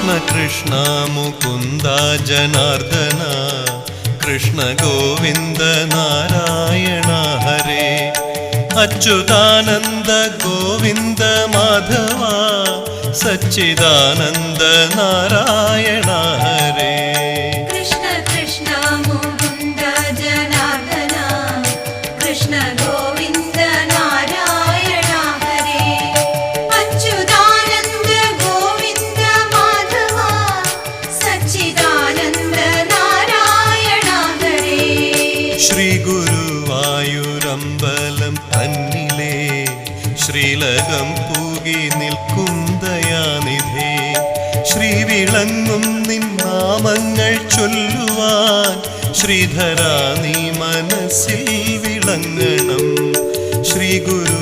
കൃഷ്ണ കൃഷ്ണ മുകുന്ദ ജനാർദ്ദന കൃഷ്ണ ഗോവിന്ദ നാരായണ ഹരേ അച്യുതാനന്ദ ഗോവിന്ദ മാധവ സച്ചിദാനന്ദ നാരായണ ഹരേ കൃഷ്ണ കൃഷ്ണ മുകുന്ദ ജനാർദ്ദന കൃഷ്ണ ഗോവിന്ദ നാരായണ ഹരേ അച്യുതാനന്ദ ഗോവിന്ദ മാധവ സച്ചിദാനന്ദ നാരായണ ഹരേ ശ്രീ ഗുരുവായൂരമ്പലം തന്നിലേ ശ്രീലകം പൂകി നിൽക്കും ദയാനിധേ ശ്രീ വിളങ്ങും നിൻ നാമങ്ങൾ ചൊല്ലുവാൻ ശ്രീധരാ നീ മനസ്സിൽ വിളങ്ങണം ശ്രീ ഗുരു